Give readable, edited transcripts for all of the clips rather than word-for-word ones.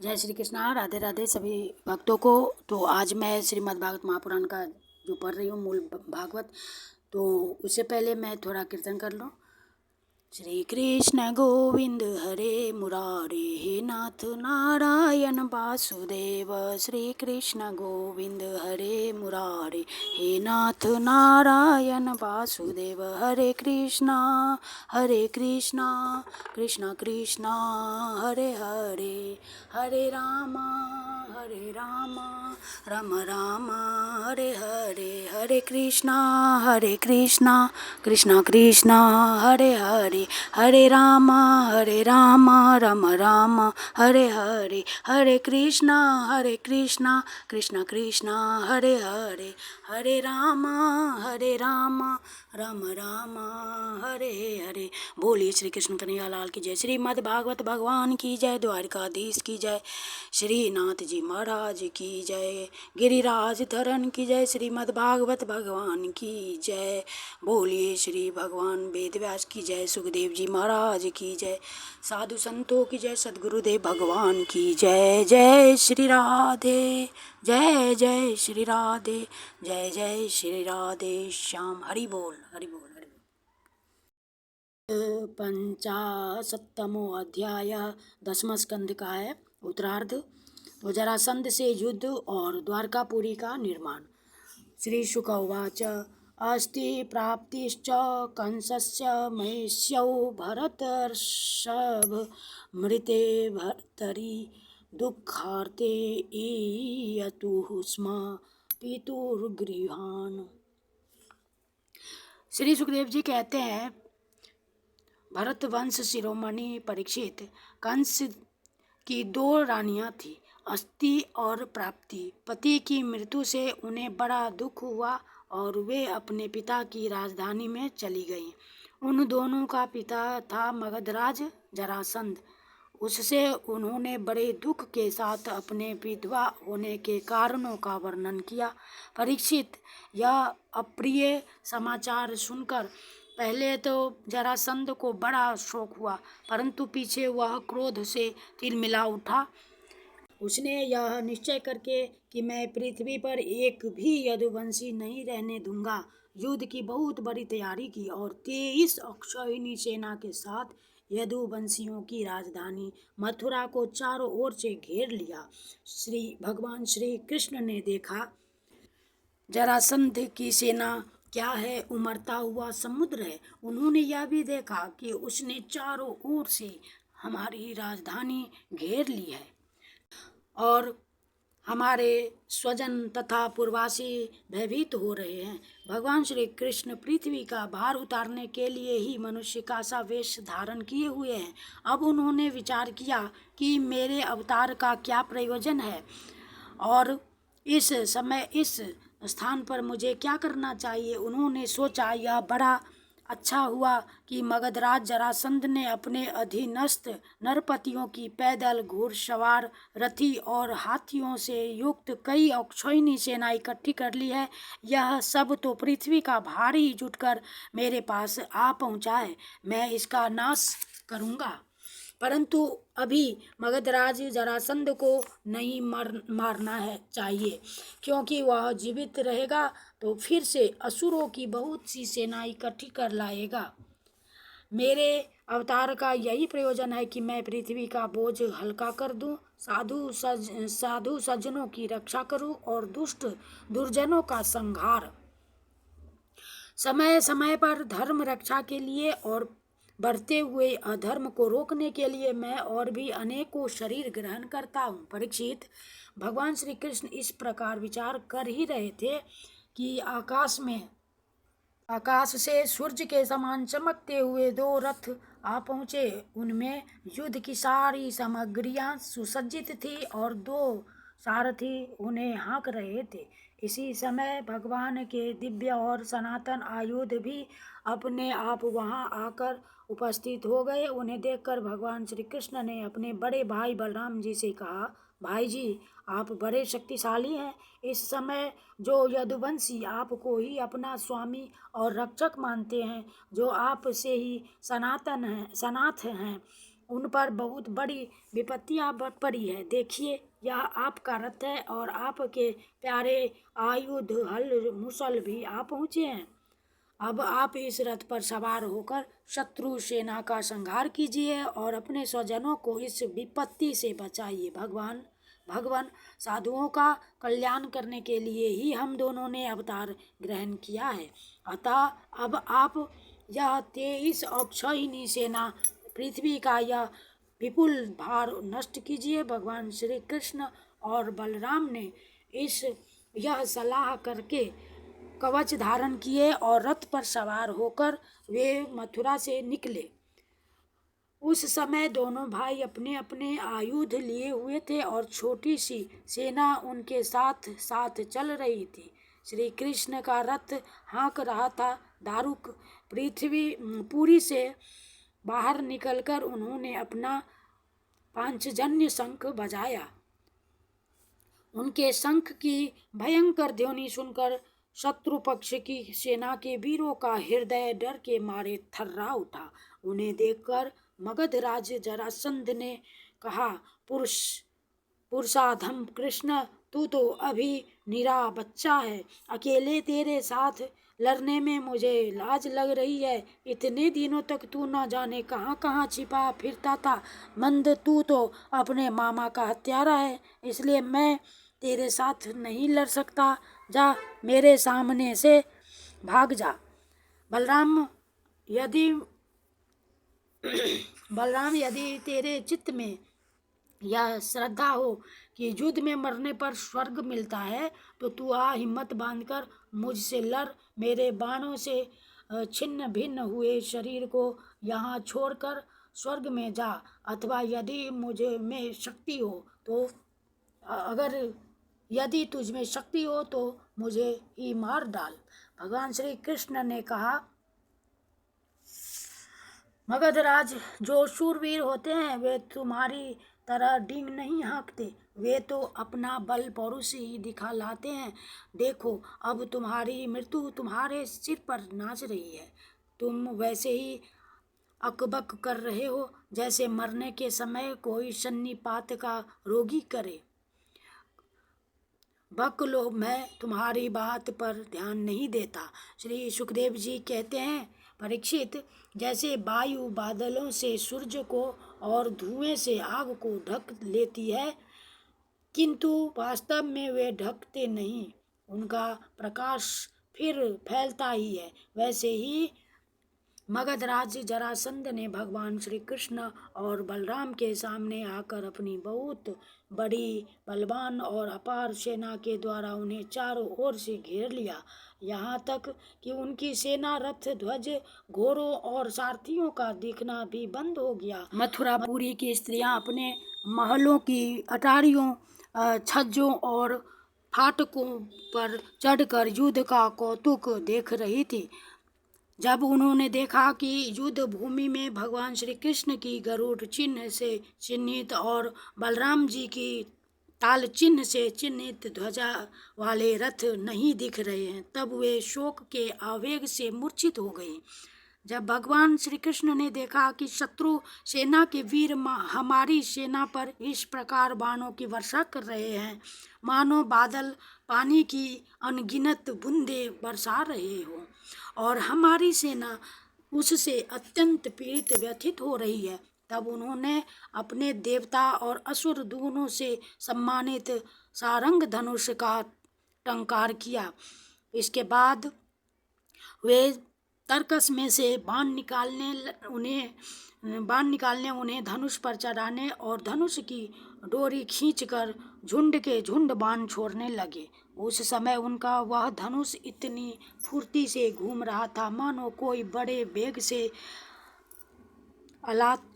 जय श्री कृष्णा। राधे राधे सभी भक्तों को। तो आज मैं श्रीमद् भागवत महापुराण का जो पढ़ रही हूँ मूल भागवत, तो उससे पहले मैं थोड़ा कीर्तन कर लूँ। श्री कृष्ण गोविंद हरे मुरारे, हे नाथ नारायण वासुदेव। श्री कृष्ण गोविंद हरे मुरारे, हे नाथ नारायण वासुदेव। हरे कृष्णा कृष्ण कृष्ण हरे हरे, हरे राम राम राम हरे हरे। हरे कृष्णा कृष्ण कृष्ण हरे हरे, हरे राम राम राम हरे हरे। हरे कृष्णा कृष्ण कृष्ण हरे हरे, हरे राम राम राम हरे हरे। बोलिए श्री कृष्ण कन्हैया लाल की जय। श्रीमद् भागवत भगवान की जय। द्वारिकाधीश की जय। श्री नाथ जी महाराज की जय। गिरिराज धरन की जय। श्रीमद् भागवत भगवान की जय। बोलिए श्री भगवान वेदव्यास की जय। सुखदेव जी महाराज की जय। साधु संतों की जय। सद्गुरुदेव भगवान की जय। जय श्री राधे, जय जय श्री राधे, जय जय श्री राधे श्याम। हरि बोल हरि बोल हरि बोल। पंचाशत्तमो अध्याय 10वां स्कंद का है उत्तरार्ध। तो जरासंध से युद्ध और द्वारकापुरी का निर्माण। श्री शुक उवाच। अस्ति प्राप्तिश्च कंसस्य महेश्यौ भरतर्षभ मृते भर्तरि दुःखार्ते ईयतुः स्म पितुर्गृहान्। श्री सुखदेव जी कहते हैं, भरत वंश शिरोमणि परीक्षित, कंस की 2 रानियां थी, अस्ति और प्राप्ति। पति की मृत्यु से उन्हें बड़ा दुख हुआ और वे अपने पिता की राजधानी में चली गईं। उन दोनों का पिता था मगधराज जरासंध। उससे उन्होंने बड़े दुख के साथ अपने विधवा होने के कारणों का वर्णन किया। परीक्षित, यह अप्रिय समाचार सुनकर पहले तो जरासंध को बड़ा शोक हुआ, परंतु पीछे वह क्रोध से तिलमिला उठा। उसने यह निश्चय करके कि मैं पृथ्वी पर एक भी यदुवंशी नहीं रहने दूंगा, युद्ध की बहुत बड़ी तैयारी की और 23 अक्षौहिणी सेना के साथ यदुवंशियों की राजधानी मथुरा को चारों ओर से घेर लिया। भगवान श्री कृष्ण ने देखा, जरासंध की सेना क्या है, उमड़ता हुआ समुद्र है। उन्होंने यह भी देखा कि उसने चारों ओर से हमारी राजधानी घेर ली है और हमारे स्वजन तथा पूर्वासी भयभीत हो रहे हैं। भगवान श्री कृष्ण पृथ्वी का भार उतारने के लिए ही मनुष्य का सा वेश धारण किए हुए हैं। अब उन्होंने विचार किया कि मेरे अवतार का क्या प्रयोजन है और इस समय इस स्थान पर मुझे क्या करना चाहिए। उन्होंने सोचा, यह बड़ा अच्छा हुआ कि मगधराज जरासंध ने अपने अधीनस्थ नरपतियों की पैदल, घुड़सवार, रथी और हाथियों से युक्त कई अक्षौहिणी सेना इकट्ठी कर ली है। यह सब तो पृथ्वी का भार ही जुटकर मेरे पास आ पहुंचा है। मैं इसका नाश करूंगा, परंतु अभी मगधराज जरासंध को नहीं मारना है चाहिए, क्योंकि वह जीवित रहेगा तो फिर से असुरों की बहुत सी सेना इकट्ठी कर लाएगा। मेरे अवतार का यही प्रयोजन है कि मैं पृथ्वी का बोझ हल्का कर दूं, साधु सज्जनों की रक्षा करूं और दुष्ट दुर्जनों का संहार। समय समय पर धर्म रक्षा के लिए और बढ़ते हुए अधर्म को रोकने के लिए मैं और भी अनेकों शरीर ग्रहण करता हूँ। परीक्षित, भगवान श्री कृष्ण इस प्रकार विचार कर ही रहे थे कि आकाश से सूर्य के समान चमकते हुए 2 रथ आ पहुँचे। उनमें युद्ध की सारी सामग्रियां सुसज्जित थी और 2 सारथी उन्हें हाँक रहे थे। इसी समय भगवान के दिव्य और सनातन आयुध भी अपने आप वहां आकर उपस्थित हो गए। उन्हें देखकर भगवान श्री कृष्ण ने अपने बड़े भाई बलराम जी से कहा, भाई जी, आप बड़े शक्तिशाली हैं। इस समय जो यदुवंशी आपको ही अपना स्वामी और रक्षक मानते हैं, जो आप से ही सनाथ हैं, उन पर बहुत बड़ी विपत्तियां पड़ी है। देखिए, यह आपका रथ है और आपके प्यारे आयुध हल मुसल भी आ पहुँचे हैं। अब आप इस रथ पर सवार होकर शत्रु सेना का संहार कीजिए और अपने स्वजनों को इस विपत्ति से बचाइए। भगवान साधुओं का कल्याण करने के लिए ही हम दोनों ने अवतार ग्रहण किया है। अतः अब आप यह 23 अक्षौहिणी सेना पृथ्वी का यह विपुल भार नष्ट कीजिए। भगवान श्री कृष्ण और बलराम ने यह सलाह करके कवच धारण किए और रथ पर सवार होकर वे मथुरा से निकले। उस समय दोनों भाई अपने अपने आयुध लिए हुए थे और छोटी सी सेना उनके साथ साथ चल रही थी। श्री कृष्ण का रथ हाँक रहा था। दारुक पुरी से बाहर निकलकर उन्होंने अपना पांचजन्य शंख बजाया। उनके शंख की भयंकर ध्वनि सुनकर शत्रु पक्ष की सेना के वीरों का हृदय डर के मारे थर्रा उठा। उन्हें देखकर मगधराज जरासंध ने कहा, पुरुषाधम कृष्ण, तू तो अभी निरा बच्चा है। अकेले तेरे साथ लड़ने में मुझे लाज लग रही है। इतने दिनों तक तू न जाने कहाँ कहाँ छिपा फिरता था। मंद, तू तो अपने मामा का हत्यारा है, इसलिए मैं तेरे साथ नहीं लड़ सकता। जा, मेरे सामने से भाग जा। बलराम यदि तेरे चित्त में यह श्रद्धा हो कि युद्ध में मरने पर स्वर्ग मिलता है, तो तू हिम्मत बांधकर मुझसे लड़। मेरे बाणों से छिन्न भिन्न हुए शरीर को यहाँ छोड़कर स्वर्ग में जा, अथवा यदि तुझ में शक्ति हो तो मुझे ही मार डाल। भगवान श्री कृष्ण ने कहा, मगधराज, जो शूरवीर होते हैं वे तुम्हारी तरह डींग नहीं हाँकते, वे तो अपना बल पौरुष ही दिखा लाते हैं। देखो, अब तुम्हारी मृत्यु तुम्हारे सिर पर नाच रही है। तुम वैसे ही अकबक कर रहे हो जैसे मरने के समय कोई सन्निपात का रोगी करे। बक लो, मैं तुम्हारी बात पर ध्यान नहीं देता। श्री सुखदेव जी कहते हैं, परीक्षित, जैसे वायु बादलों से सूर्य को और धुएं से आग को ढक लेती है, किंतु वास्तव में वे ढकते नहीं, उनका प्रकाश फिर फैलता ही है, वैसे ही मगधराज जरासंध ने भगवान श्री कृष्ण और बलराम के सामने आकर अपनी बहुत बड़ी बलवान और अपार सेना के द्वारा उन्हें चारों ओर से घेर लिया, यहाँ तक कि उनकी सेना, रथ, ध्वज, घोड़ों और सारथियों का दिखना भी बंद हो गया। मथुरापुरी की स्त्रियां अपने महलों की अटारियों, छज्जों और फाटकों पर चढ़कर युद्ध का कौतुक देख रही थी। जब उन्होंने देखा कि युद्ध भूमि में भगवान श्री कृष्ण की गरुड़ चिन्ह से चिन्हित और बलराम जी की ताल चिन्ह से चिन्हित ध्वजा वाले रथ नहीं दिख रहे हैं, तब वे शोक के आवेग से मूर्छित हो गई। जब भगवान श्री कृष्ण ने देखा कि शत्रु सेना के वीर हमारी सेना पर इस प्रकार बाणों की वर्षा कर रहे हैं, मानो बादल पानी की अनगिनत बूंदें बरसा रहे हो, और हमारी सेना उससे अत्यंत पीड़ित व्यथित हो रही है, तब उन्होंने अपने देवता और असुर दोनों से सम्मानित सारंग धनुष का टंकार किया। इसके बाद वे तरकस में से बाण निकालने उन्हें धनुष पर चढ़ाने और धनुष की डोरी खींचकर झुंड के झुंड बाण छोड़ने लगे। उस समय उनका वह धनुष इतनी फुर्ती से घूम रहा था मानो कोई बड़े वेग से अलात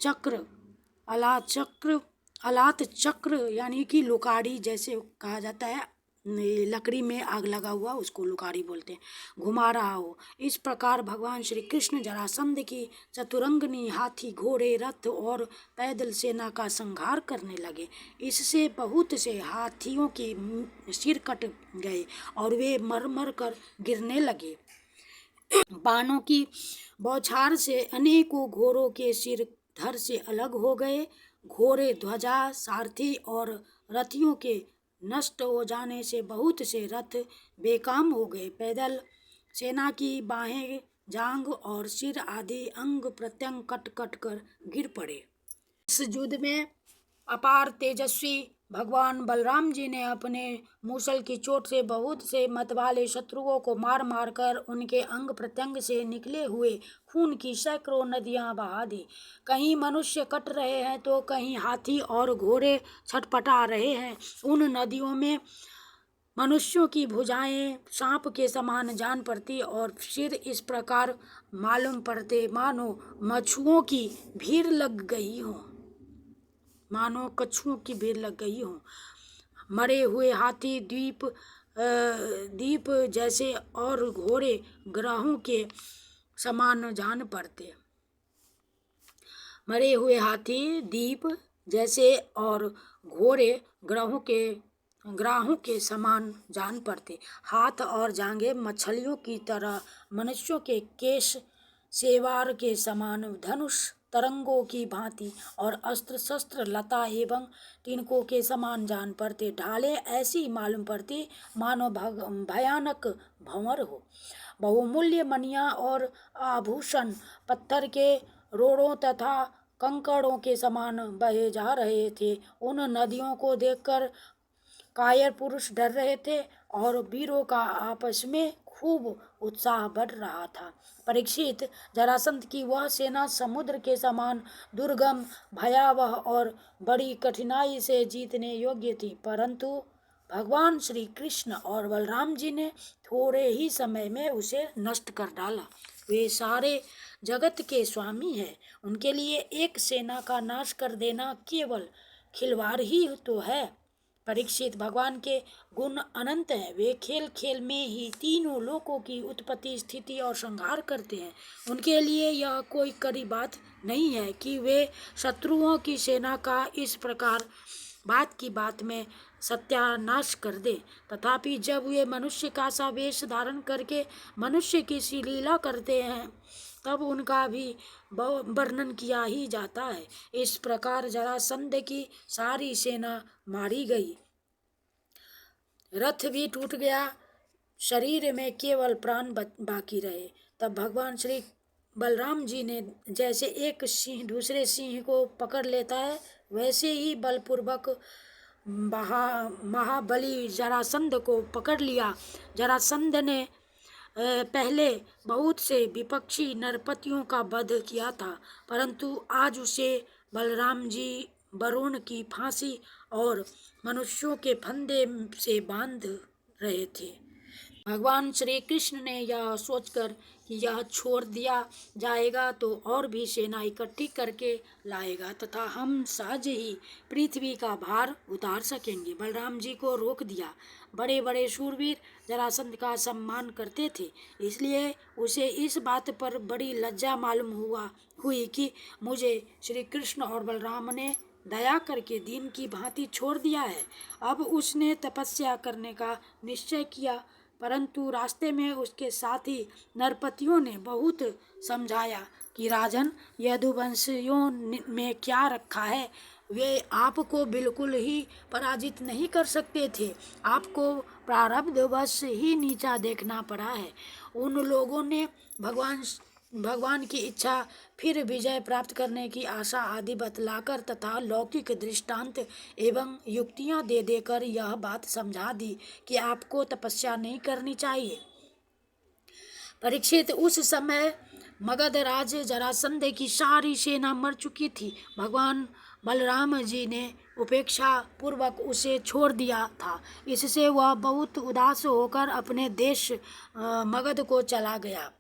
चक्र यानी कि लुकारी, जैसे कहा जाता है लकड़ी में आग लगा हुआ, उसको लुकारी बोलते हैं, घुमा रहा हो। इस प्रकार भगवान श्री कृष्ण जरासंध की चतुरंगनी हाथी, घोड़े, रथ और पैदल सेना का संहार करने लगे। इससे बहुत से हाथियों के सिर कट गए और वे मर मर कर गिरने लगे। बाणों की बौछार से अनेकों घोड़ों के सिर धर से अलग हो गए। घोड़े, ध्वजा, सारथी और रथियों के नष्ट हो जाने से बहुत से रथ बेकाम हो गए। पैदल सेना की बाहें, जांग और सिर आदि अंग प्रत्यंग कट कट कर गिर पड़े। इस युद्ध में अपार तेजस्वी भगवान बलराम जी ने अपने मूसल की चोट से बहुत से मतवाले शत्रुओं को मार मार कर उनके अंग प्रत्यंग से निकले हुए खून की सैकड़ों नदियां बहा दी। कहीं मनुष्य कट रहे हैं तो कहीं हाथी और घोड़े छटपटा रहे हैं। उन नदियों में मनुष्यों की भुजाएं सांप के समान जान पड़ती और सिर इस प्रकार मालूम पड़ते मानो मछुओं की भीड़ लग गई हो, मानो कछुओं की भीड़ लग गई हो। मरे हुए हाथी दीप जैसे और घोड़े ग्रहों के समान जान पड़ते। मरे हुए हाथी दीप जैसे और घोड़े ग्राहों के समान जान पड़ते। हाथ और जांघें मछलियों की तरह, मनुष्यों के केश सेवार के समान, धनुष तरंगों की भांति और अस्त्र शस्त्र लता एवं तिनकों के समान जान पड़ते। ढालें ऐसी मालूम पड़ती मानो भयानक भंवर हो। बहुमूल्य मणियां और आभूषण पत्थर के रोड़ों तथा कंकड़ों के समान बहे जा रहे थे। उन नदियों को देखकर कायर पुरुष डर रहे थे और वीरों का आपस में खूब उत्साह बढ़ रहा था। परीक्षित, जरासंध की वह सेना समुद्र के समान दुर्गम, भयावह और बड़ी कठिनाई से जीतने योग्य थी, परंतु भगवान श्री कृष्ण और बलराम जी ने थोड़े ही समय में उसे नष्ट कर डाला। वे सारे जगत के स्वामी हैं, उनके लिए एक सेना का नाश कर देना केवल खिलवाड़ ही तो है। परीक्षित, भगवान के गुण अनंत हैं। वे खेल खेल में ही तीनों लोकों की उत्पत्ति, स्थिति और संहार करते हैं। उनके लिए यह कोई कड़ी बात नहीं है कि वे शत्रुओं की सेना का इस प्रकार बात की बात में सत्यानाश कर दे। तथापि जब वे मनुष्य का सा वेश धारण करके मनुष्य की सी लीला करते हैं तब उनका भी वर्णन किया ही जाता है। इस प्रकार जरासंध की सारी सेना मारी गई, रथ भी टूट गया, शरीर में केवल प्राण बाकी रहे। तब भगवान श्री बलराम जी ने जैसे एक सिंह दूसरे सिंह को पकड़ लेता है, वैसे ही बलपूर्वक महाबली जरासंध को पकड़ लिया। जरासंध ने पहले बहुत से विपक्षी नरपतियों का वध किया था, परंतु आज उसे बलराम जी वरुण की फांसी और मनुष्यों के फंदे से बांध रहे थे। भगवान श्री कृष्ण ने यह सोचकर कि यह छोड़ दिया जाएगा तो और भी सेना इकट्ठी करके लाएगा तथा हम सहज ही पृथ्वी का भार उतार सकेंगे, बलराम जी को रोक दिया। बड़े बड़े शूरवीर जरासंध का सम्मान करते थे, इसलिए उसे इस बात पर बड़ी लज्जा मालूम हुई कि मुझे श्री कृष्ण और बलराम ने दया करके दीन की भांति छोड़ दिया है। अब उसने तपस्या करने का निश्चय किया, परंतु रास्ते में उसके साथी नरपतियों ने बहुत समझाया कि राजन, यदुवंशियों में क्या रखा है, वे आपको बिल्कुल ही पराजित नहीं कर सकते थे। आपको प्रारब्धवश ही नीचा देखना पड़ा है। उन लोगों ने भगवान की इच्छा, फिर विजय प्राप्त करने की आशा आदि बतलाकर तथा लौकिक दृष्टांत एवं युक्तियां दे देकर यह बात समझा दी कि आपको तपस्या नहीं करनी चाहिए। परीक्षित, उस समय मगध राज जरासंध की सारी सेना मर चुकी थी। भगवान बलराम जी ने उपेक्षा पूर्वक उसे छोड़ दिया था, इससे वह बहुत उदास होकर अपने देश मगध को चला गया।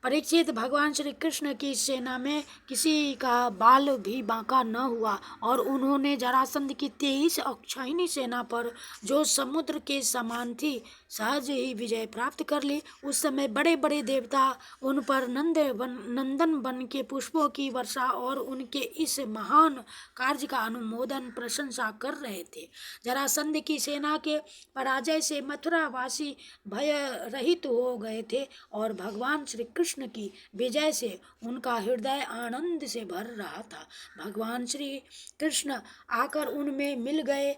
परीक्षित, भगवान श्री कृष्ण की सेना में किसी का बाल भी बांका न हुआ और उन्होंने जरासंध की 23 अक्षौहिणी सेना पर, जो समुद्र के समान थी, सहज ही विजय प्राप्त कर ली। उस समय बड़े बड़े देवता उन पर नंदन बन के पुष्पों की वर्षा और उनके इस महान कार्य का अनुमोदन प्रशंसा कर रहे थे। जरासंध की सेना के पराजय से मथुरावासी भय रहित हो गए थे और भगवान श्री कृष्ण कृष्ण की विजय से उनका हृदय आनंद से भर रहा था। भगवान श्री कृष्ण आकर उनमें मिल गए।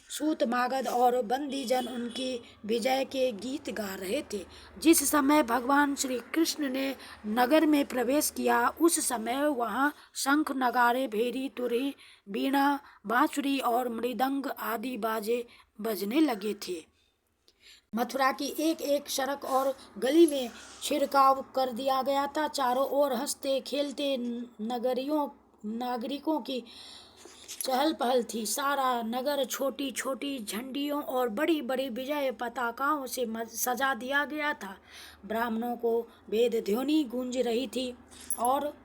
सूत मागध और बंदीजन उनकी विजय के गीत गा रहे थे। जिस समय भगवान श्री कृष्ण ने नगर में प्रवेश किया, उस समय वहाँ शंख, नगाड़े, भेरी, तुरही, वीणा, बांसुरी और मृदंग आदि बाजे बजने लगे थे। मथुरा की एक एक सड़क और गली में छिड़काव कर दिया गया था। चारों ओर हंसते खेलते नागरिकों की चहल पहल थी। सारा नगर छोटी छोटी झंडियों और बड़ी बड़ी विजय पताकाओं से सजा दिया गया था। ब्राह्मणों को वेद ध्वनि गूंज रही थी और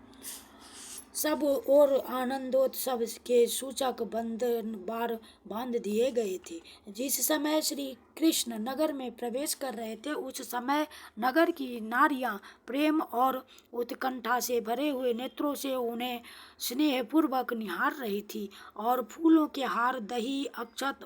सब और आनंदोत्सव के सूचक बंधन बार बांध दिए गए थे। जिस समय श्री कृष्ण नगर में प्रवेश कर रहे थे, उस समय नगर की नारियां प्रेम और उत्कंठा से भरे हुए नेत्रों से उन्हें स्नेहपूर्वक निहार रही थी और फूलों के हार, दही, अक्षत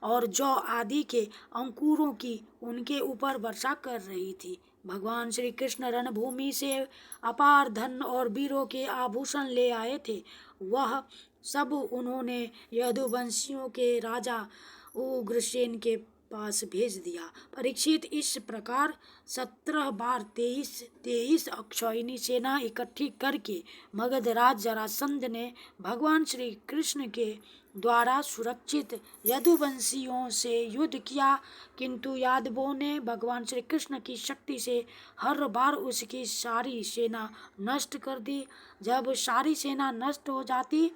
और जौ आदि के अंकुरों की उनके ऊपर वर्षा कर रही थी। भगवान श्री कृष्ण रणभूमि से अपार धन और वीरों के आभूषण ले आए थे। वह सब उन्होंने यदुवंशियों के राजा उग्रसेन के पास भेज दिया। परीक्षित, इस प्रकार 17 बार 23 अक्षौहिणी सेना इकट्ठी करके मगधराज जरासंध ने भगवान श्री कृष्ण के द्वारा सुरक्षित यदुवंशियों से युद्ध किया, किंतु यादवों ने भगवान श्री कृष्ण की शक्ति से हर बार उसकी सारी सेना नष्ट कर दी। जब सारी सेना नष्ट हो जाती,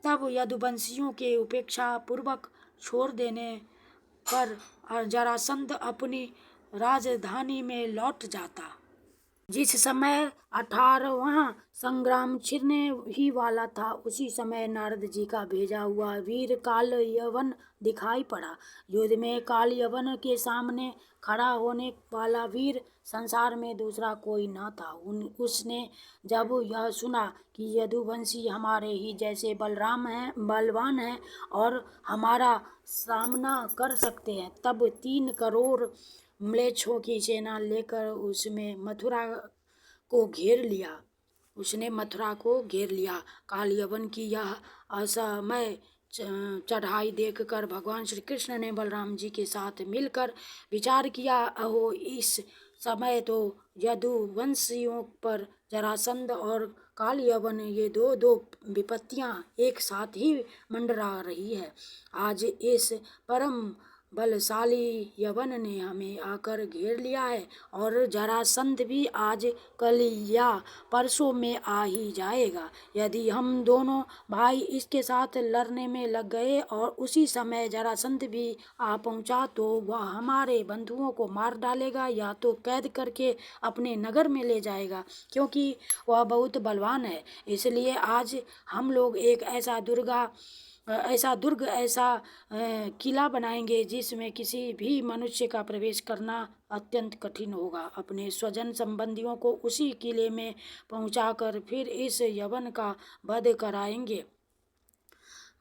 तब यदुवंशियों के उपेक्षा पूर्वक छोड़ देने पर जरासंध अपनी राजधानी में लौट जाता। जिस समय 18वां संग्राम छिड़ने ही वाला था, उसी समय नारद जी का भेजा हुआ वीर कालयवन दिखाई पड़ा। युद्ध में कालयवन के सामने खड़ा होने वाला वीर संसार में दूसरा कोई न था। उसने जब यह सुना कि यदुवंशी हमारे ही जैसे बलवान हैं और हमारा सामना कर सकते हैं, तब 3 करोड़ म्लेच्छों की सेना लेकर उसने मथुरा को घेर लिया। कालयवन की यह असमय चढ़ाई देखकर भगवान श्री कृष्ण ने बलराम जी के साथ मिलकर विचार किया, अहो, इस समय तो यदुवंशियों पर जरासंध और कालयवन ये दो विपत्तियां एक साथ ही मंडरा रही है। आज इस परम बलशाली यवन ने हमें आकर घेर लिया है और जरासंध भी आज कल या परसों में आ ही जाएगा। यदि हम दोनों भाई इसके साथ लड़ने में लग गए और उसी समय जरासंध भी आ पहुंचा, तो वह हमारे बंधुओं को मार डालेगा या तो कैद करके अपने नगर में ले जाएगा, क्योंकि वह बहुत बलवान है। इसलिए आज हम लोग एक ऐसा दुर्ग, ऐसा किला बनाएंगे जिसमें किसी भी मनुष्य का प्रवेश करना अत्यंत कठिन होगा। अपने स्वजन संबंधियों को उसी किले में पहुंचाकर फिर इस यवन का वध कराएंगे।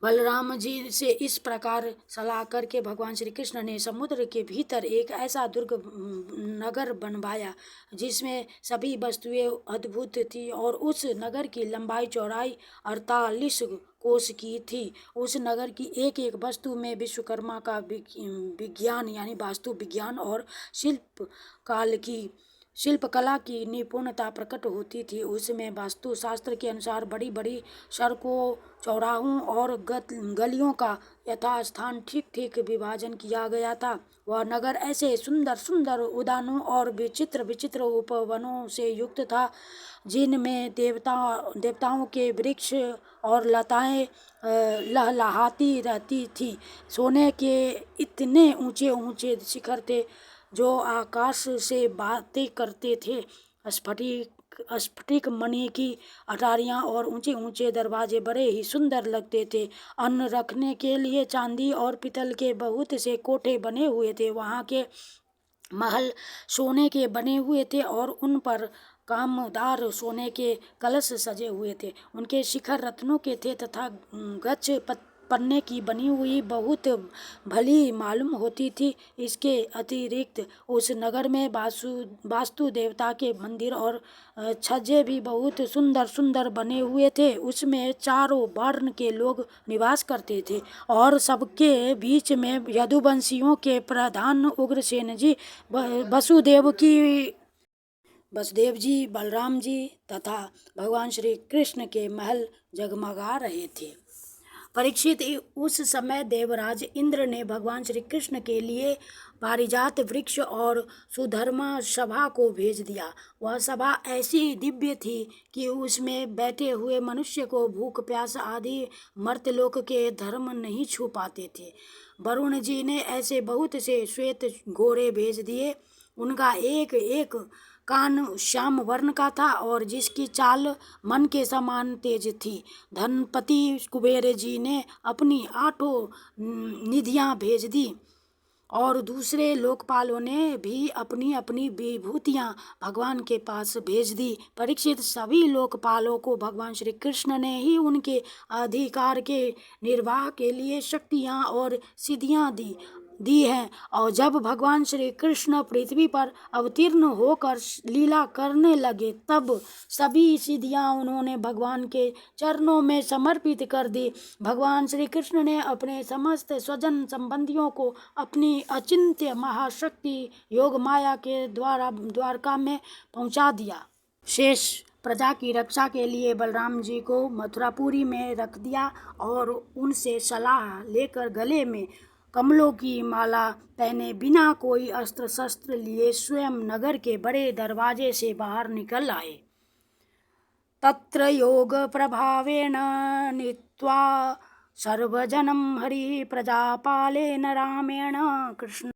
बलराम जी से इस प्रकार सलाह करके भगवान श्री कृष्ण ने समुद्र के भीतर एक ऐसा दुर्ग नगर बनवाया जिसमें सभी वस्तुएं अद्भुत थी और उस नगर की लंबाई चौड़ाई 48 कोस की थी। उस नगर की एक एक वस्तु में विश्वकर्मा का विज्ञान यानी वास्तु विज्ञान और शिल्पकला की निपुणता प्रकट होती थी। उसमें वास्तु शास्त्र के अनुसार बड़ी बड़ी सड़कों, चौराहों और गलियों का यथास्थान ठीक ठीक विभाजन किया गया था। वह नगर ऐसे सुंदर सुंदर उद्यानों और विचित्र विचित्र उपवनों से युक्त था जिनमें देवताओं के वृक्ष और लताएं लहलहाती रहती थी। सोने के इतने ऊंचे ऊंचे शिखर थे जो आकाश से बातें करते थे। स्फटिक मणि की अटारियां और ऊंचे ऊंचे दरवाजे बड़े ही सुंदर लगते थे। अन्न रखने के लिए चांदी और पीतल के बहुत से कोठे बने हुए थे। वहाँ के महल सोने के बने हुए थे और उन पर कामदार सोने के कलश सजे हुए थे। उनके शिखर रत्नों के थे तथा गच्छ पन्ने की बनी हुई बहुत भली मालूम होती थी। इसके अतिरिक्त उस नगर में वास्तु देवता के मंदिर और छज्जे भी बहुत सुंदर सुंदर बने हुए थे। उसमें चारों वर्ण के लोग निवास करते थे और सबके बीच में यदुवंशियों के प्रधान उग्रसेन जी, वसुदेव जी, बलराम जी तथा भगवान श्री कृष्ण के महल जगमगा रहे थे। परीक्षित, उस समय देवराज इंद्र ने भगवान श्री कृष्ण के लिए पारिजात वृक्ष और सुधर्मा सभा को भेज दिया। वह सभा ऐसी दिव्य थी कि उसमें बैठे हुए मनुष्य को भूख प्यास आदि मर्त्यलोक के धर्म नहीं छू पाते थे। वरुण जी ने ऐसे बहुत से श्वेत घोड़े भेज दिए। उनका एक एक कान श्याम वर्ण का था और जिसकी चाल मन के समान तेज थी। धनपति कुबेर जी ने अपनी 8 निधियां भेज दी और दूसरे लोकपालों ने भी अपनी अपनी विभूतियां भगवान के पास भेज दी। परीक्षित, सभी लोकपालों को भगवान श्री कृष्ण ने ही उनके अधिकार के निर्वाह के लिए शक्तियां और सिद्धियां दी हैं। और जब भगवान श्री कृष्ण पृथ्वी पर अवतीर्ण होकर लीला करने लगे तब सभी सिद्धियां उन्होंने भगवान के चरणों में समर्पित कर दी। भगवान श्री कृष्ण ने अपने समस्त स्वजन संबंधियों को अपनी अचिंत्य महाशक्ति योग माया के द्वारा द्वारका में पहुंचा दिया। शेष प्रजा की रक्षा के लिए बलराम जी को मथुरापुरी में रख दिया और उनसे सलाह लेकर गले में कमलों की माला पहने बिना कोई अस्त्र शस्त्र लिए स्वयं नगर के बड़े दरवाजे से बाहर निकल आए। तत्र योग प्रभावेण नीत्वा सर्वजनं हरि प्रजापालेन रामेण कृष्ण